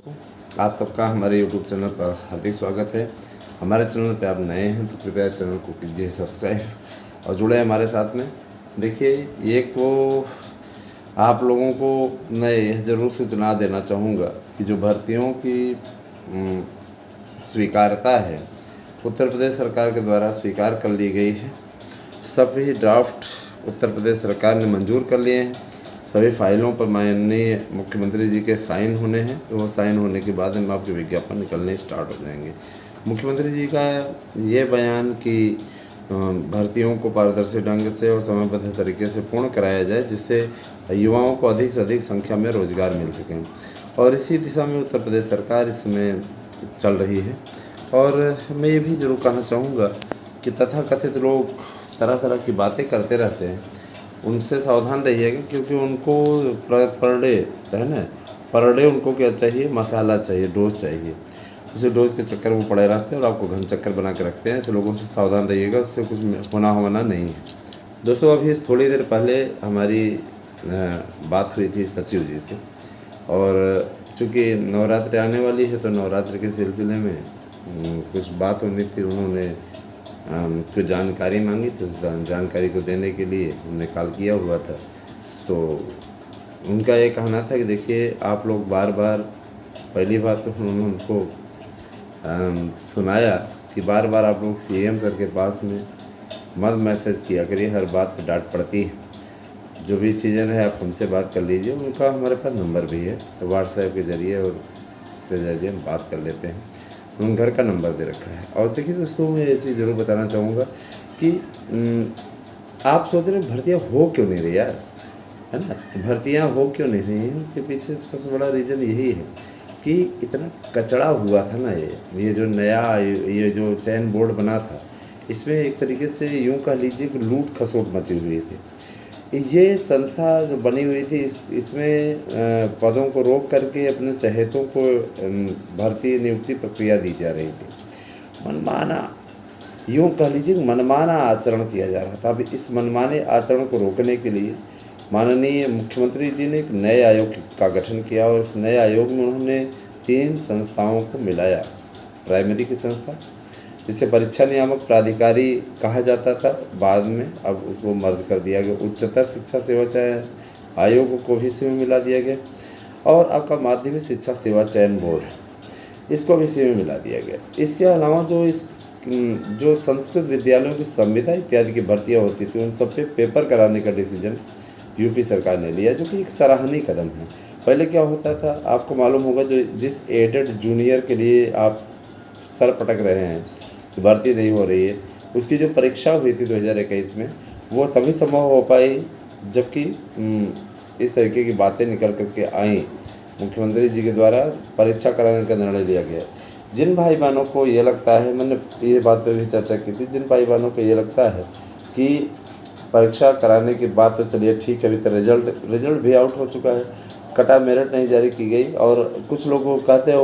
आप सबका हमारे YouTube चैनल पर हार्दिक स्वागत है। हमारे चैनल पे आप नए हैं तो कृपया चैनल को कीजिए सब्सक्राइब और जुड़े हमारे साथ में। देखिए, ये तो आप लोगों को मैं यह ज़रूर सूचना देना चाहूँगा कि जो भर्तियों की स्वीकार्यता है उत्तर प्रदेश सरकार के द्वारा स्वीकार कर ली गई है। सभी ड्राफ्ट उत्तर प्रदेश सरकार ने मंजूर कर लिए हैं। सभी फाइलों पर माननीय मुख्यमंत्री जी के साइन होने हैं। तो वो साइन होने के बाद हम आपके विज्ञापन निकलने स्टार्ट हो जाएंगे। मुख्यमंत्री जी का ये बयान कि भर्तियों को पारदर्शी ढंग से और समयबद्ध तरीके से पूर्ण कराया जाए, जिससे युवाओं को अधिक से अधिक संख्या में रोजगार मिल सकें, और इसी दिशा में उत्तर प्रदेश सरकार इस समय चल रही है। और मैं ये भी ज़रूर कहना चाहूँगा कि तथाकथित लोग तरह तरह की बातें करते रहते हैं, उनसे सावधान रहिएगा, क्योंकि उनको पर डे है ना, पर डे उनको क्या चाहिए, मसाला चाहिए, डोज चाहिए। उसी डोज के चक्कर में पड़े रहते हैं और आपको घन चक्कर बना के रखते हैं। ऐसे लोगों से सावधान रहिएगा, उससे कुछ होना नहीं है। दोस्तों, अभी थोड़ी देर पहले हमारी बात हुई थी सचिव जी से, और चूँकि नवरात्रि आने वाली है तो नवरात्रि के सिलसिले में कुछ बात होनी थी। उन्होंने कुछ जानकारी मांगी थी, उस जानकारी को देने के लिए हमने कॉल किया हुआ था। तो उनका ये कहना था कि देखिए, आप लोग बार बार, पहली बात तो उन्होंने हमको सुनाया कि बार बार आप लोग सीएम सर के पास में मत मैसेज किया करिए, हर बात पर डांट पड़ती है। जो भी चीज़ें है आप हमसे बात कर लीजिए। उनका हमारे पास नंबर भी है, तो व्हाट्सएप के ज़रिए और उसके ज़रिए हम बात कर लेते हैं। उन घर का नंबर दे रखा है। और देखिए दोस्तों, मैं ये चीज़ ज़रूर बताना चाहूँगा कि आप सोच रहे भर्तियाँ हो क्यों नहीं रही यार, है ना, भर्तियाँ हो क्यों नहीं रही हैं। उसके पीछे सबसे बड़ा रीज़न यही है कि इतना कचड़ा हुआ था ना। ये जो नया ये जो चयन बोर्ड बना था, इसमें एक तरीके से यूँ कह लीजिए कि लूट खसोट मची हुई थी। ये संस्था जो बनी हुई थी, इसमें पदों को रोक करके अपने चहेतों को भर्ती नियुक्ति प्रक्रिया दी जा रही थी। मनमाना, यूँ कह लीजिए मनमाना आचरण किया जा रहा था। अब इस मनमाने आचरण को रोकने के लिए माननीय मुख्यमंत्री जी ने एक नए आयोग का गठन किया, और इस नए आयोग में उन्होंने 3 संस्थाओं को मिलाया। प्राइमरी की संस्था, जिसे परीक्षा नियामक प्राधिकारी कहा जाता था, बाद में अब उसको मर्ज कर दिया गया। उच्चतर शिक्षा सेवा चयन आयोग को भी इसी में मिला दिया गया, और आपका माध्यमिक शिक्षा सेवा चयन बोर्ड, इसको भी इसी में मिला दिया गया। इसके अलावा जो संस्कृत विद्यालयों की संविदा इत्यादि की भर्तियाँ होती थी, उन सब पे पेपर कराने का डिसीजन यूपी सरकार ने लिया, जो कि एक सराहनीय कदम है। पहले क्या होता था, आपको मालूम होगा, जो जिस एडेड जूनियर के लिए आप सर पटक रहे हैं, भर्ती नहीं हो रही है, उसकी जो परीक्षा हुई थी 2021 में, वो तभी संभव हो पाई जबकि इस तरीके की बातें निकल करके आई। मुख्यमंत्री जी के द्वारा परीक्षा कराने का निर्णय लिया गया। जिन भाई बहनों को ये लगता है, मैंने ये बात पे भी चर्चा की थी, जिन भाई बहनों को ये लगता है कि परीक्षा कराने के बाद तो चलिए ठीक है, अभी तो रिजल्ट भी आउट हो चुका है, कटा मेरिट नहीं जारी की गई, और कुछ लोग कहते हैं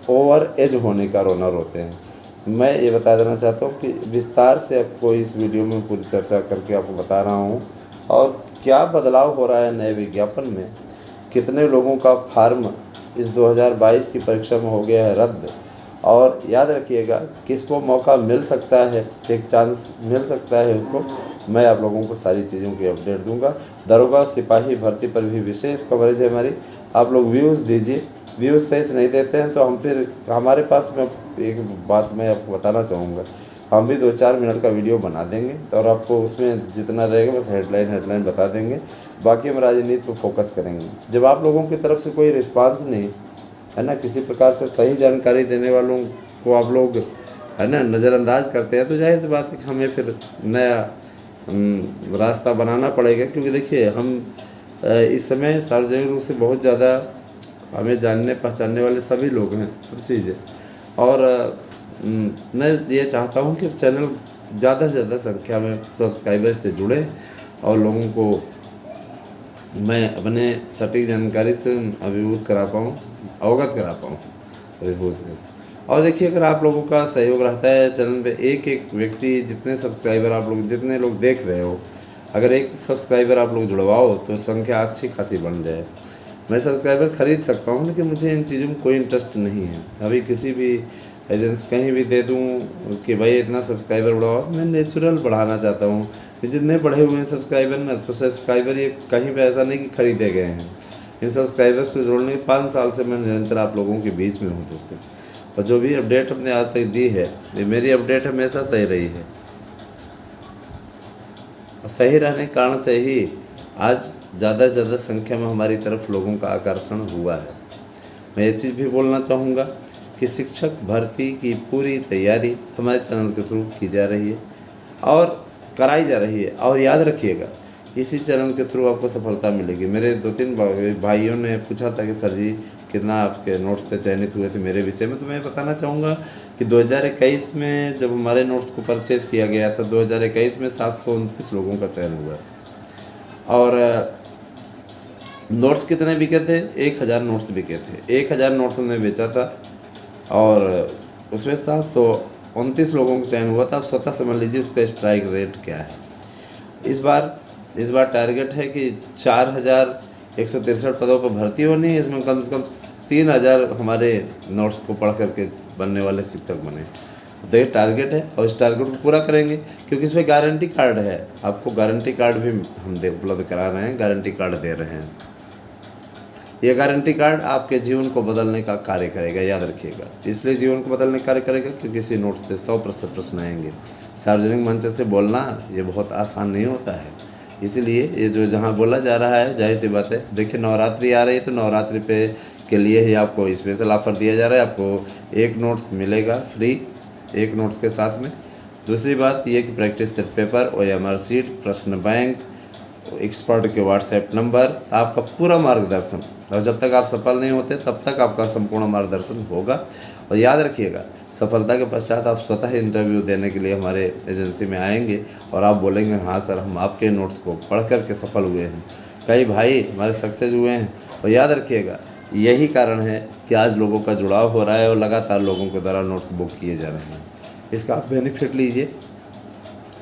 ओवर एज होने का रोना रोते हैं। मैं ये बता देना चाहता हूँ कि विस्तार से आपको इस वीडियो में पूरी चर्चा करके आपको बता रहा हूँ, और क्या बदलाव हो रहा है नए विज्ञापन में। कितने लोगों का फार्म इस 2022 की परीक्षा में हो गया है रद्द, और याद रखिएगा, किसको मौका मिल सकता है, एक चांस मिल सकता है उसको। मैं आप लोगों को सारी चीज़ों की अपडेट दूंगा। दरोगा सिपाही भर्ती पर भी विशेष कवरेज है हमारी। आप लोग व्यूज़ दीजिए, व्यूज़ सही नहीं देते हैं तो हम फिर हमारे पास में एक बात मैं आपको बताना चाहूँगा, हम भी 2-4 मिनट का वीडियो बना देंगे, और आपको उसमें जितना रहेगा बस हेडलाइन बता देंगे, बाकी हम राजनीति पर फोकस करेंगे। जब आप लोगों की तरफ से कोई रिस्पांस नहीं है ना, किसी प्रकार से सही जानकारी देने वालों को आप लोग है ना नज़रअंदाज करते हैं, तो जाहिर सी बात है कि हमें फिर नया रास्ता बनाना पड़ेगा। क्योंकि देखिए, हम इस समय सार्वजनिक रूप से बहुत ज़्यादा हमें जानने पहचानने वाले सभी लोग हैं, सब चीज़ें। और मैं ये चाहता हूँ कि चैनल ज़्यादा से ज़्यादा संख्या में सब्सक्राइबर से जुड़े, और लोगों को मैं अपने सटीक जानकारी से अभिभूत करा पाऊँ, अवगत करा पाऊँ, अभिभूत कर। और देखिए, अगर आप लोगों का सहयोग रहता है चैनल पे, एक व्यक्ति, जितने सब्सक्राइबर आप लोग, जितने लोग देख रहे हो, अगर एक सब्सक्राइबर आप लोग जुड़वाओ तो संख्या अच्छी खासी बन जाए। मैं सब्सक्राइबर खरीद सकता हूँ, लेकिन मुझे इन चीज़ों में कोई इंटरेस्ट नहीं है। अभी किसी भी एजेंसी कहीं भी दे दूँ कि भाई इतना सब्सक्राइबर बढ़ाओ, मैं नेचुरल बढ़ाना चाहता हूँ। जितने बढ़े हुए हैं सब्सक्राइबर ना, तो सब्सक्राइबर ये कहीं पे ऐसा नहीं कि खरीदे गए हैं। इन सब्सक्राइबर्स को जोड़ने 5 साल से मैं निरंतर आप लोगों के बीच में हूँ दोस्तों, और जो भी अपडेट हमने आज तक दी है, ये मेरी अपडेट हमेशा सही रही है, और सही रहने के कारण से ही आज ज़्यादा से ज़्यादा संख्या में हमारी तरफ लोगों का आकर्षण हुआ है। मैं ये चीज़ भी बोलना चाहूँगा कि शिक्षक भर्ती की पूरी तैयारी हमारे चैनल के थ्रू की जा रही है और कराई जा रही है। और याद रखिएगा, इसी चैनल के थ्रू आपको सफलता मिलेगी। मेरे 2-3 भाइयों ने पूछा था कि सर जी कितना आपके नोट्स से चयनित हुए थे मेरे विषय में, तो मैं बताना चाहूँगा कि 2021 में जब हमारे नोट्स को परचेज़ किया गया था, 2021 में 729 लोगों का चयन हुआ और नोट्स कितने बिके थे? 1000 नोट्स बिके थे। 1000 नोट्स हमने बेचा था और उसमें 729 लोगों का चयन हुआ था। आप स्वतः समझ लीजिए उसका स्ट्राइक रेट क्या है। इस बार टारगेट है कि 4163 पदों पर भर्ती होनी है। इसमें कम से कम 3000 हमारे नोट्स को पढ़ करके बनने वाले शिक्षक बने। तो ये टारगेट है और इस टारगेट को पूरा करेंगे, क्योंकि इसमें गारंटी कार्ड है। आपको गारंटी कार्ड भी हम उपलब्ध करा रहे हैं, गारंटी कार्ड दे रहे हैं। ये गारंटी कार्ड आपके जीवन को बदलने का कार्य करेगा, याद रखिएगा। इसलिए जीवन को बदलने का कार्य करेगा क्योंकि इसी नोट से 100% प्रश्न आएंगे। सार्वजनिक मंच से बोलना ये बहुत आसान नहीं होता है, इसलिए ये जो जहाँ बोला जा रहा है, जाहिर सी बात है। देखिए नवरात्रि आ रही है, तो नवरात्रि पे के लिए ही आपको स्पेशल ऑफर दिया जा रहा है। आपको एक नोट्स मिलेगा फ्री, एक नोट्स के साथ में। दूसरी बात ये कि practice set paper, OMR sheet, प्रश्न बैंक, एक्सपर्ट के व्हाट्सएप नंबर, आपका पूरा मार्गदर्शन। और जब तक आप सफल नहीं होते तब तक आपका संपूर्ण मार्गदर्शन होगा। और याद रखिएगा, सफलता के पश्चात आप स्वतः इंटरव्यू देने के लिए हमारे एजेंसी में आएंगे और आप बोलेंगे हाँ सर, हम आपके नोट्स को पढ़ कर के सफल हुए हैं। कई भाई हमारे सक्सेस हुए हैं। और याद रखिएगा, यही कारण है कि आज लोगों का जुड़ाव हो रहा है और लगातार लोगों के द्वारा नोट्स बुक किए जा रहे हैं। इसका आप बेनिफिट लीजिए।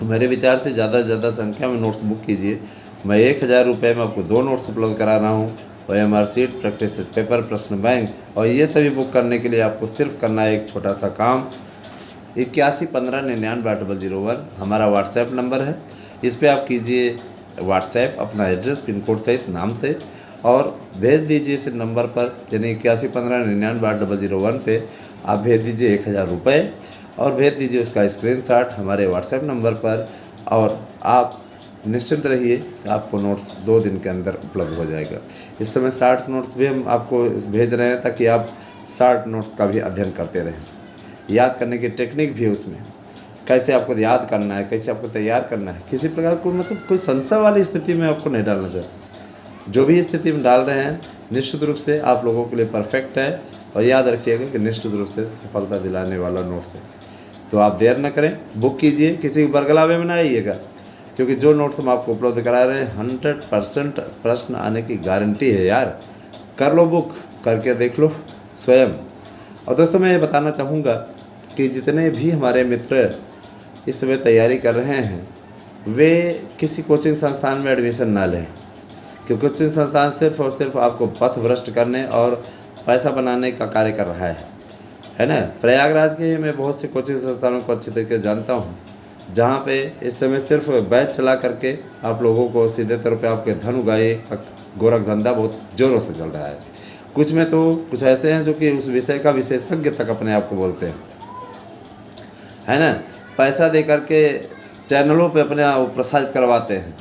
मेरे विचार से ज़्यादा से ज़्यादा संख्या में नोट्स बुक कीजिए। मैं 1000 रुपये में आपको 2 नोट्स उपलब्ध करा रहा हूँ, OMR sheet, practice set paper, प्रश्न बैंक। और ये सभी बुक करने के लिए आपको सिर्फ करना है एक छोटा सा काम। 8115998001 हमारा व्हाट्सएप नंबर है। इस पर आप कीजिए व्हाट्सएप, अपना एड्रेस, पिन कोड सहित, नाम से, और भेज दीजिए इस नंबर पर, यानी 8115998001 पे आप भेज दीजिए 1000 रुपये और भेज दीजिए उसका स्क्रीनशॉट हमारे व्हाट्सएप नंबर पर। और आप निश्चिंत रहिए कि आपको नोट्स 2 दिन के अंदर उपलब्ध हो जाएगा। इस समय 60 नोट्स भी हम आपको भेज रहे हैं ताकि आप 60 नोट्स का भी अध्ययन करते रहें। याद करने की टेक्निक भी है उसमें, कैसे आपको याद करना है, कैसे आपको तैयार करना है। किसी प्रकार को मतलब कोई संशय वाली स्थिति में आपको नहीं डालना चाहिए। जो भी स्थिति में डाल रहे हैं निश्चित रूप से आप लोगों के लिए परफेक्ट है। और याद रखिएगा कि निश्चित रूप से सफलता दिलाने वाला नोट्स है। तो आप देर न करें, बुक कीजिए, किसी के बरगलावे में ना आइएगा, क्योंकि जो नोट्स हम आपको उपलब्ध करा रहे हैं 100% प्रश्न आने की गारंटी है यार। कर लो बुक, करके देख लो स्वयं। और दोस्तों मैं ये बताना चाहूँगा कि जितने भी हमारे मित्र इस समय तैयारी कर रहे हैं वे किसी कोचिंग संस्थान में एडमिशन ना लें, क्योंकि कोचिंग संस्थान सिर्फ और सिर्फ आपको पथ भ्रष्ट करने और पैसा बनाने का कार्य कर रहा है ना। प्रयागराज के मैं बहुत से कोचिंग संस्थानों को अच्छी तरीके से जानता हूँ, जहाँ पे इस समय सिर्फ बैच चला करके आप लोगों को सीधे तौर पे आपके धन उगाए गोरख धंधा बहुत ज़ोरों से चल रहा है। कुछ में तो कुछ ऐसे हैं जो कि उस विषय का विशेषज्ञ तक अपने आप को बोलते हैं, है ना। पैसा दे करके चैनलों पे अपने प्रसारित करवाते हैं,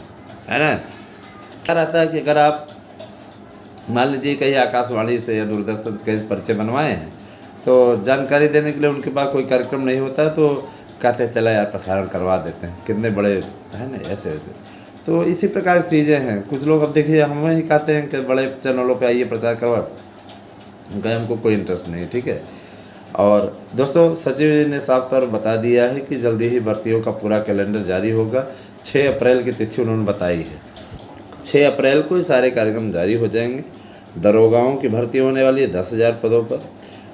है ना। क्या रहता है कि अगर आप मान लीजिए कहीं आकाशवाणी से या दूरदर्शन से कहीं परिचय बनवाए हैं, तो जानकारी देने के लिए उनके पास कोई कार्यक्रम नहीं होता है, तो कहते हैं चला यार प्रसारण करवा देते हैं, कितने बड़े है ना, ऐसे ऐसे। तो इसी प्रकार की चीज़ें हैं। कुछ लोग अब देखिए हमें ही कहते हैं कि बड़े चैनलों पे आइए प्रचार करवा, उनका हमको कोई इंटरेस्ट नहीं, ठीक है। और दोस्तों सचिव ने साफ तौर बता दिया है कि जल्दी ही भर्तियों का पूरा कैलेंडर जारी होगा। 6 अप्रैल की तिथि उन्होंने बताई है। 6 अप्रैल को ये सारे कार्यक्रम जारी हो जाएंगे। दरोगाओं की भर्ती होने वाली है 10,000 पदों पर,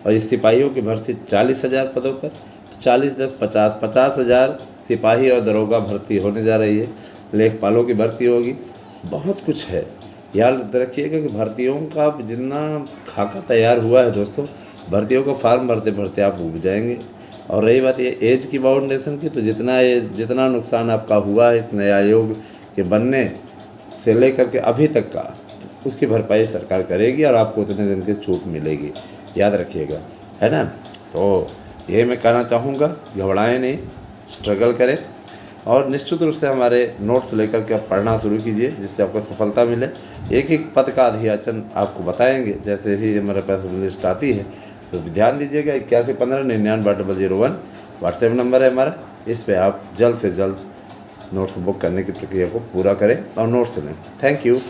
और सिपाहियों की भर्ती 40,000 पदों पर। 40 10 50 50,000 सिपाही और दरोगा भर्ती होने जा रही है। लेखपालों की भर्ती होगी। बहुत कुछ है, याद रखिएगा कि भर्तियों का जितना खाका तैयार हुआ है दोस्तों, भर्तियों का फॉर्म भरते भरते आप उब जाएंगे। और रही बात ये एज की बाउंडेशन की, तो जितना नुकसान आपका हुआ है इस नए आयोग के बनने से लेकर के अभी तक का, तो उसकी भरपाई सरकार करेगी और आपको उतने दिन की छूट मिलेगी, याद रखिएगा, है ना। तो यही मैं कहना चाहूँगा, घबराएं नहीं, स्ट्रगल करें और निश्चित रूप से हमारे नोट्स लेकर के आप पढ़ना शुरू कीजिए, जिससे आपको सफलता मिले। एक एक पद का अध्ययन आपको बताएंगे जैसे ही हमारे पास लिस्ट आती है। तो ध्यान दीजिएगा, 8115990001 व्हाट्सएप नंबर है हमारा। इस पे आप जल्द से जल्द नोट्स बुक करने की प्रक्रिया को पूरा करें और नोट्स लें। Thank you.